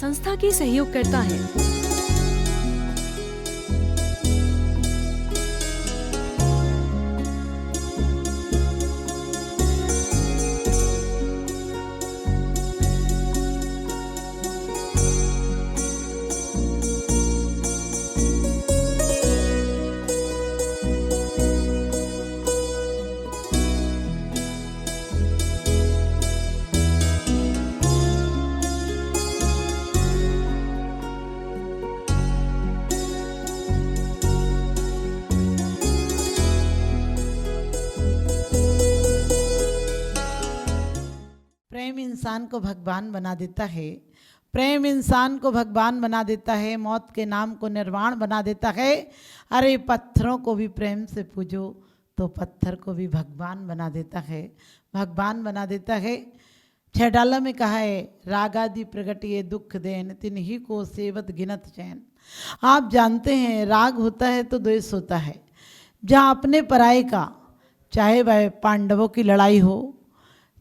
संस्था की सहयोग करता है। प्रेम इंसान को भगवान बना देता है। प्रेम इंसान को भगवान बना देता है, मौत के नाम को निर्वाण बना देता है। अरे पत्थरों को भी प्रेम से पूजो तो पत्थर को भी भगवान बना देता है, भगवान बना देता है। छेडाला में कहा है, रागादि प्रगटिए दुख देन तिन्ही को सेवत गिनत चैन। आप जानते हैं राग होता है तो द्वेष होता है। जहाँ अपने पराये का, चाहे वह पांडवों की लड़ाई हो,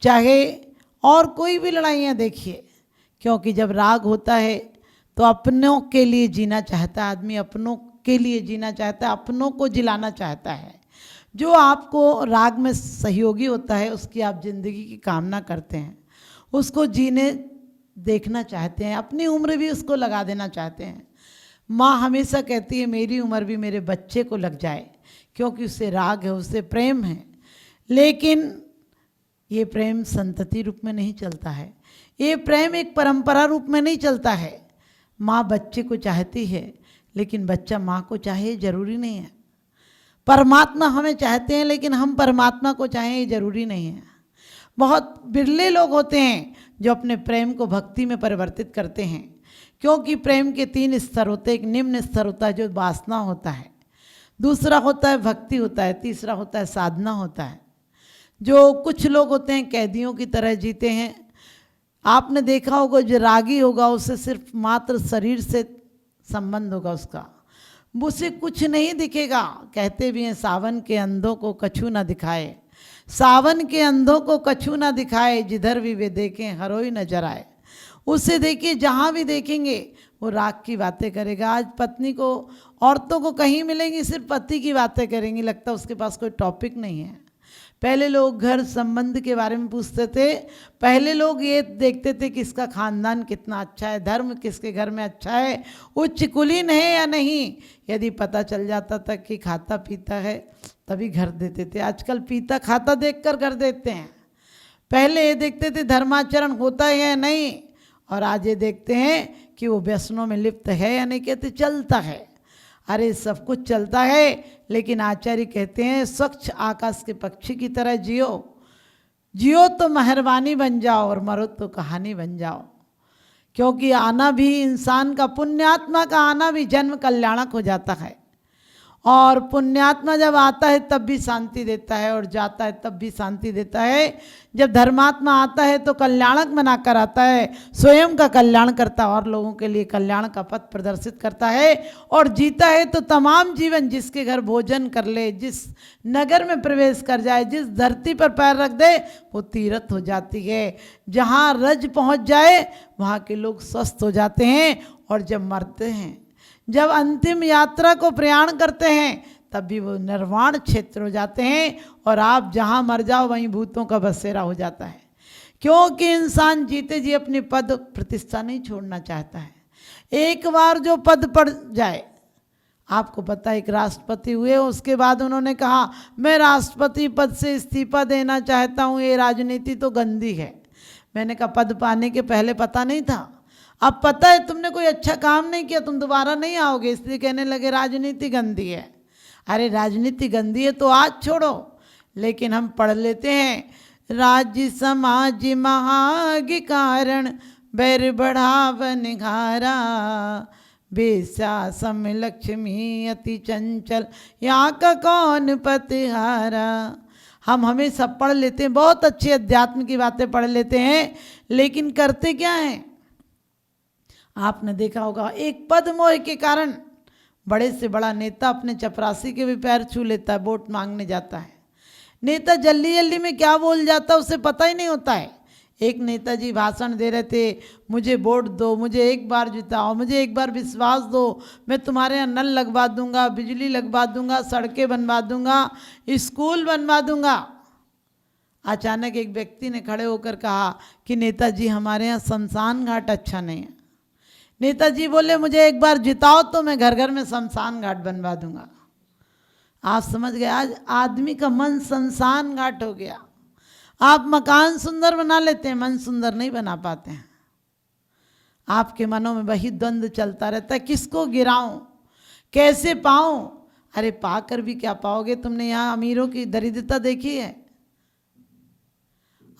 चाहे और कोई भी लड़ाइयाँ देखिए, क्योंकि जब राग होता है तो अपनों के लिए जीना चाहता है आदमी, अपनों के लिए जीना चाहता है, अपनों को जिलाना चाहता है। जो आपको राग में सहयोगी होता है उसकी आप जिंदगी की कामना करते हैं, उसको जीने देखना चाहते हैं, अपनी उम्र भी उसको लगा देना चाहते हैं। माँ हमेशा कहती है मेरी उम्र भी मेरे बच्चे को लग जाए, क्योंकि उससे राग है, उससे प्रेम है। लेकिन ये प्रेम संतति रूप में नहीं चलता है, ये प्रेम एक परंपरा रूप में नहीं चलता है। माँ बच्चे को चाहती है लेकिन बच्चा माँ को चाहे जरूरी नहीं है। परमात्मा हमें चाहते हैं लेकिन हम परमात्मा को चाहें ये जरूरी नहीं है। बहुत बिरले लोग होते हैं जो अपने प्रेम को भक्ति में परिवर्तित करते हैं, क्योंकि प्रेम के 3 स्तर होते हैं। एक निम्न स्तर होता है जो वासना होता है, दूसरा होता है भक्ति होता है, तीसरा होता है साधना होता है। जो कुछ लोग होते हैं कैदियों की तरह जीते हैं। आपने देखा होगा जो रागी होगा उससे सिर्फ मात्र शरीर से संबंध होगा उसका, उसे कुछ नहीं दिखेगा। कहते भी हैं सावन के अंधों को कछु ना दिखाए, सावन के अंधों को कछु ना दिखाए, जिधर भी वे देखें हरोई नजर आए। उसे देखिए जहाँ भी देखेंगे वो राग की बातें करेगा। आज पत्नी को, औरतों को कहीं मिलेंगी सिर्फ पति की बातें करेंगी, लगता है उसके पास कोई टॉपिक नहीं है। पहले लोग घर संबंध के बारे में पूछते थे, पहले लोग ये देखते थे कि इसका खानदान कितना अच्छा है, धर्म किसके घर में अच्छा है, उच्च कुलीन है या नहीं। यदि पता चल जाता था कि खाता पीता है तभी घर देते थे। आजकल पीता खाता देखकर घर देते हैं। पहले ये देखते थे धर्माचरण होता है या नहीं, और आज ये देखते हैं कि वो व्यसनों में लिप्त है या नहीं। कहते चलता है, अरे सब कुछ चलता है, लेकिन आचार्य कहते हैं स्वच्छ आकाश के पक्षी की तरह जियो, जियो तो मेहरबानी बन जाओ और मरो तो कहानी बन जाओ। क्योंकि आना भी इंसान का, पुण्यात्मा का आना भी जन्म कल्याणक हो जाता है। और पुण्यात्मा जब आता है तब भी शांति देता है और जाता है तब भी शांति देता है। जब धर्मात्मा आता है तो कल्याणक बनाकर आता है, स्वयं का कल्याण करता है और लोगों के लिए कल्याण का पथ प्रदर्शित करता है। और जीता है तो तमाम जीवन जिसके घर भोजन कर ले, जिस नगर में प्रवेश कर जाए, जिस धरती पर पैर रख दे वो तीर्थ हो जाती है। जहाँ रज पहुँच जाए वहाँ के लोग स्वस्थ हो जाते हैं। और जब मरते हैं, जब अंतिम यात्रा को प्रयाण करते हैं तब भी वो निर्वाण क्षेत्र हो जाते हैं। और आप जहाँ मर जाओ वहीं भूतों का बसेरा हो जाता है, क्योंकि इंसान जीते जी अपनी पद प्रतिष्ठा नहीं छोड़ना चाहता है। एक बार जो पद पड़ जाए, आपको पता है एक राष्ट्रपति हुए, उसके बाद उन्होंने कहा मैं राष्ट्रपति पद से इस्तीफा देना चाहता हूँ, ये राजनीति तो गंदी है। मैंने कहा पद पाने के पहले पता नहीं था, अब पता है तुमने कोई अच्छा काम नहीं किया, तुम दोबारा नहीं आओगे, इसलिए कहने लगे राजनीति गंदी है। अरे राजनीति गंदी है तो आज छोड़ो। लेकिन हम पढ़ लेते हैं राज्य समाज महाग कारण बैर बढ़ावन घारा, बेसा सम लक्ष्मी अति चंचल यहाँ का कौन पतिहारा। हम हमेशा पढ़ लेते हैं, बहुत अच्छी अध्यात्म की बातें पढ़ लेते हैं, लेकिन करते क्या हैं। आपने देखा होगा एक पद मोह के कारण बड़े से बड़ा नेता अपने चपरासी के भी पैर छू लेता है, वोट मांगने जाता है। नेता जल्दी जल्दी में क्या बोल जाता है उसे पता ही नहीं होता है। एक नेताजी भाषण दे रहे थे, मुझे वोट दो, मुझे एक बार जिताओ, मुझे एक बार विश्वास दो, मैं तुम्हारे यहाँ नल लगवा दूंगा, बिजली लगवा दूंगा, सड़कें बनवा दूंगा, स्कूल बनवा दूंगा। अचानक एक व्यक्ति ने खड़े होकर कहा कि नेताजी हमारे यहाँ शमशान घाट अच्छा नहीं है। नेताजी बोले मुझे एक बार जिताओ तो मैं घर घर में शमशान घाट बनवा दूंगा। आप समझ गए, आज आदमी का मन शमशान घाट हो गया। आप मकान सुंदर बना लेते हैं, मन सुंदर नहीं बना पाते हैं। आपके मनों में वही द्वंद्व चलता रहता है, किसको गिराऊं, कैसे पाऊं। अरे पाकर भी क्या पाओगे? तुमने यहाँ अमीरों की दरिद्रता देखी है?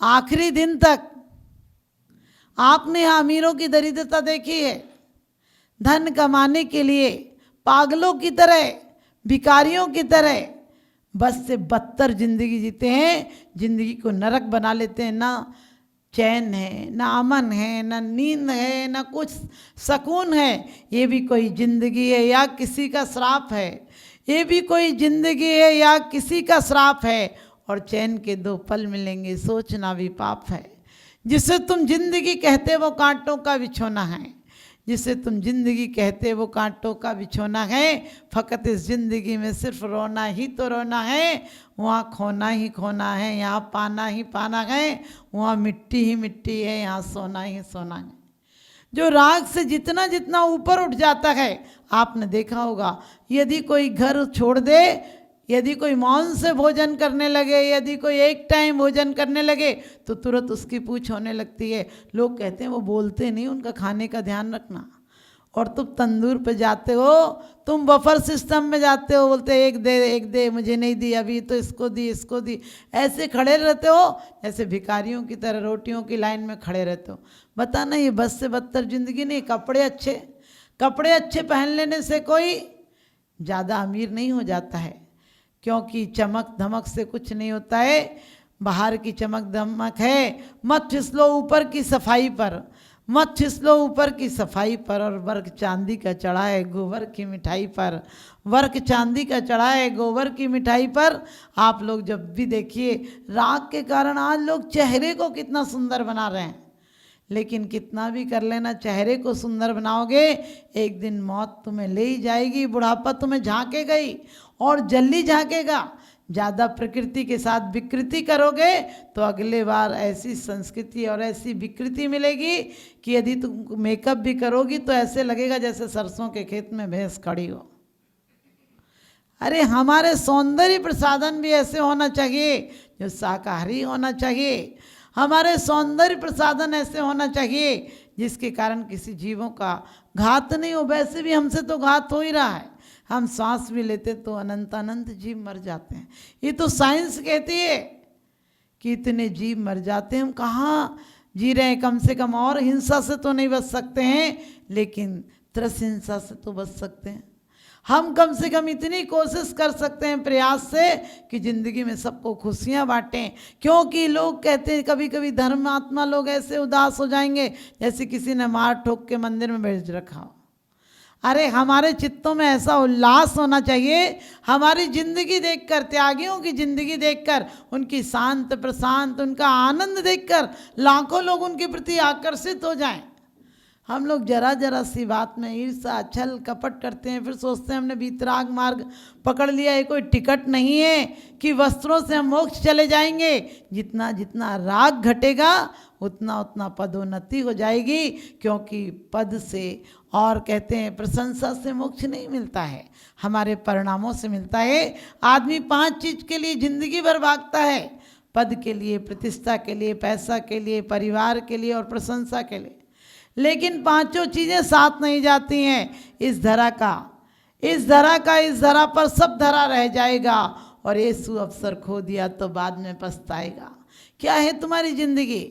आखिरी दिन तक आपने यहाँ अमीरों की दरिद्रता देखी है? धन कमाने के लिए पागलों की तरह, भिखारियों की तरह बस से बदतर जिंदगी जीते हैं, जिंदगी को नरक बना लेते हैं। ना चैन है, ना अमन है, ना नींद है, ना कुछ सुकून है। ये भी कोई जिंदगी है या किसी का श्राप है? ये भी कोई जिंदगी है या किसी का श्राप है? और चैन के 2 पल मिलेंगे, सोचना भी पाप है। जिसे तुम जिंदगी कहते वो कांटों का बिछोना है, जिसे तुम जिंदगी कहते वो कांटों का बिछोना है। फ़कत इस ज़िंदगी में सिर्फ रोना ही तो रोना है, वहाँ खोना ही खोना है, यहाँ पाना ही पाना है, वहाँ मिट्टी ही मिट्टी है, यहाँ सोना ही सोना है। जो राग से जितना जितना ऊपर उठ जाता है, आपने देखा होगा, यदि कोई घर छोड़ दे, यदि कोई मौन से भोजन करने लगे, यदि कोई एक टाइम भोजन करने लगे तो तुरंत उसकी पूछ होने लगती है। लोग कहते हैं वो बोलते नहीं, उनका खाने का ध्यान रखना। और तुम तंदूर पे जाते हो, तुम बफर सिस्टम में जाते हो, बोलते एक दे, मुझे नहीं दी, अभी तो इसको दी, इसको दी। ऐसे खड़े रहते हो ऐसे भिखारियों की तरह रोटियों की लाइन में खड़े रहते हो। बताना ये बस से बदतर जिंदगी नहीं। कपड़े अच्छे पहन लेने से कोई ज़्यादा अमीर नहीं हो जाता है, क्योंकि चमक धमक से कुछ नहीं होता है। बाहर की चमक धमक है, मत फिसलो ऊपर की सफाई पर, मत फिसलो ऊपर की सफाई पर। और वर्क चांदी का चढ़ा है गोबर की मिठाई पर, वर्क चांदी का चढ़ा है गोबर की मिठाई पर। आप लोग जब भी देखिए, राग के कारण आज लोग चेहरे को कितना सुंदर बना रहे हैं, लेकिन कितना भी कर लेना, चेहरे को सुंदर बनाओगे, एक दिन मौत तुम्हें ले ही जाएगी, बुढ़ापा तुम्हें झांकेगा ही, और जल्दी झांकेगा। ज़्यादा प्रकृति के साथ विकृति करोगे तो अगले बार ऐसी संस्कृति और ऐसी विकृति मिलेगी कि यदि तुम मेकअप भी करोगी तो ऐसे लगेगा जैसे सरसों के खेत में भैंस खड़ी हो। अरे हमारे सौंदर्य प्रसाधन भी ऐसे होना चाहिए जो शाकाहारी होना चाहिए। हमारे सौंदर्य प्रसाधन ऐसे होना चाहिए जिसके कारण किसी जीवों का घात नहीं हो। वैसे भी हमसे तो घात हो ही रहा है, हम सांस भी लेते तो अनंत अनंत जीव मर जाते हैं। ये तो साइंस कहती है कि इतने जीव मर जाते हैं, हम कहाँ जी रहे हैं। कम से कम और हिंसा से तो नहीं बच सकते हैं, लेकिन त्रस हिंसा से तो बच सकते हैं। हम कम से कम इतनी कोशिश कर सकते हैं प्रयास से कि ज़िंदगी में सबको खुशियाँ बांटें। क्योंकि लोग कहते हैं कभी कभी धर्मात्मा लोग ऐसे उदास हो जाएंगे जैसे किसी ने मार ठोक के मंदिर में भेज रखा हो। अरे हमारे चित्तों में ऐसा उल्लास होना चाहिए, हमारी ज़िंदगी देखकर, त्यागियों की ज़िंदगी देखकर, उनकी शांत प्रशांत, उनका आनंद देखकर लाखों लोग उनके प्रति आकर्षित हो जाएं। हम लोग जरा जरा सी बात में ईर्ष्या छल कपट करते हैं, फिर सोचते हैं हमने वीतराग मार्ग पकड़ लिया, ये कोई टिकट नहीं है कि वस्त्रों से हम मोक्ष चले जाएंगे। जितना जितना राग घटेगा उतना उतना पदोन्नति हो जाएगी, क्योंकि पद से और कहते हैं प्रशंसा से मोक्ष नहीं मिलता है, हमारे परिणामों से मिलता है। आदमी 5 चीज़ के लिए ज़िंदगी भर भागता है, पद के लिए, प्रतिष्ठा के लिए, पैसा के लिए, परिवार के लिए और प्रशंसा के लिए, लेकिन 5 चीज़ें साथ नहीं जाती हैं। इस धरा पर सब धरा रह जाएगा, और ये सुअवसर खो दिया तो बाद में पछताएगा। क्या है तुम्हारी ज़िंदगी?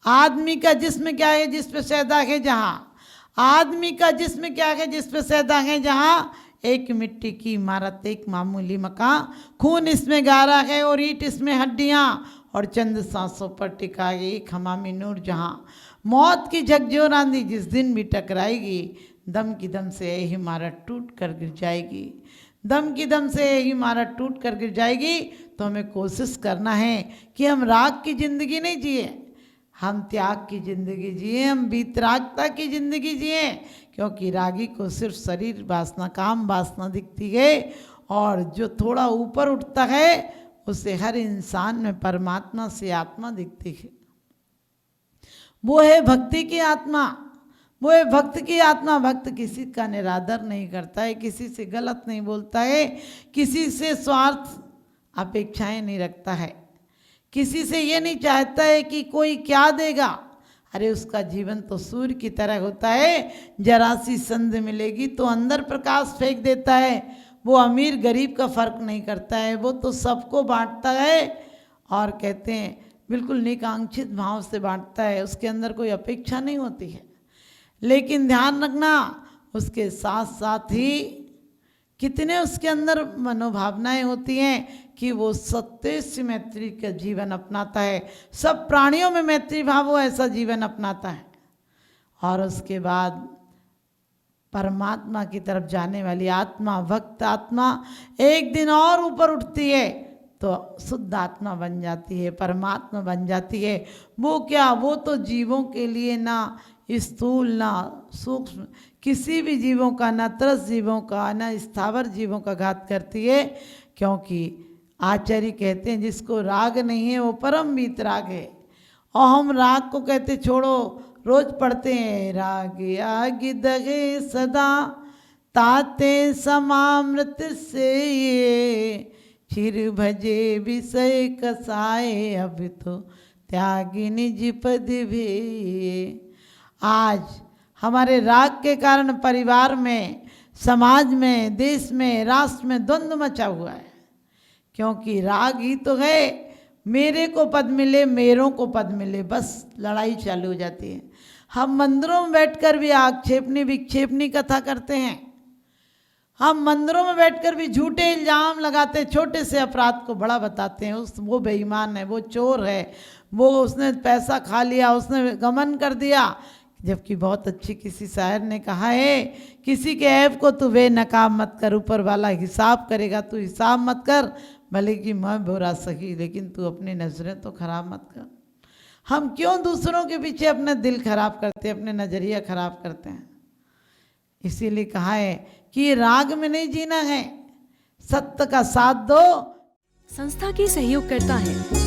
आदमी का जिस्म क्या है जिस पे सैदा है जहाँ, आदमी का जिस्म क्या है जिस पे सैदा है जहाँ। एक मिट्टी की इमारत, एक मामूली मकान, खून इसमें गारा है और ईंट इसमें हड्डियाँ, और चंद सांसों पर टिका है एक हमामी नूर जहाँ। मौत की झकझोर आंधी जिस दिन भी टकराएगी, दम की दम से यही इमारत टूट कर गिर जाएगी, दम की दम से यही इमारत टूट कर गिर जाएगी। तो हमें कोशिश करना है कि हम राग की ज़िंदगी नहीं जिए, हम त्याग की जिंदगी जिए, हम वीतरागता की जिंदगी जिए, क्योंकि रागी को सिर्फ शरीर वासना, काम वासना दिखती है, और जो थोड़ा ऊपर उठता है उसे हर इंसान में परमात्मा से आत्मा दिखती है। वो है भक्ति की आत्मा, वो है भक्त की आत्मा। भक्त किसी का निरादर नहीं करता है, किसी से गलत नहीं बोलता है, किसी से स्वार्थ अपेक्षाएं नहीं रखता है, किसी से ये नहीं चाहता है कि कोई क्या देगा। अरे उसका जीवन तो सूर्य की तरह होता है, जरा सी संध मिलेगी तो अंदर प्रकाश फेंक देता है। वो अमीर गरीब का फर्क नहीं करता है, वो तो सबको बांटता है, और कहते हैं बिल्कुल निकांक्षित भाव से बांटता है, उसके अंदर कोई अपेक्षा नहीं होती है। लेकिन ध्यान रखना, उसके साथ साथ ही कितने उसके अंदर मनोभावनाएं होती हैं कि वो सत्य से मैत्री का जीवन अपनाता है, सब प्राणियों में मैत्री भाव वो ऐसा जीवन अपनाता है। और उसके बाद परमात्मा की तरफ जाने वाली आत्मा, भक्त आत्मा एक दिन और ऊपर उठती है तो शुद्ध आत्मा बन जाती है, परमात्मा बन जाती है। वो क्या, वो तो जीवों के लिए ना स्थूल ना सूक्ष्म किसी भी जीवों का, ना त्रस जीवों का, ना स्थावर जीवों का घात करती है। क्योंकि आचार्य कहते हैं जिसको राग नहीं है वो परम वीतराग है। और हम राग को कहते छोड़ो, रोज पढ़ते हैं, राग आग दगे सदा ताते समामृत से ये चिर भजे विषय कसाए अब तो त्यागी निज पद भी। आज हमारे राग के कारण परिवार में, समाज में, देश में, राष्ट्र में द्वंद्व मचा हुआ है। क्योंकि राग ही तो है, मेरे को पद मिले, मेरों को पद मिले, बस लड़ाई चालू हो जाती है। हम मंदिरों में बैठकर भी आक्षेपनी विक्षेपनी कथा करते हैं, हम मंदिरों में बैठकर भी झूठे इल्जाम लगाते हैं, छोटे से अपराध को बड़ा बताते हैं। वो बेईमान है, वो चोर है, वो उसने पैसा खा लिया, उसने गमन कर दिया। जबकि बहुत अच्छी किसी शायर ने कहा है, किसी के ऐब को तू बेनकाब मत कर, ऊपर वाला हिसाब करेगा, तू हिसाब मत कर, भले कि मैं बुरा सही, लेकिन तू अपनी नज़रें तो खराब मत कर। हम क्यों दूसरों के पीछे अपना दिल खराब करते हैं, अपने नज़रिया खराब करते हैं। इसीलिए कहा है कि राग में नहीं जीना है, सत्य का साथ दो। संस्था की सहयोग करता है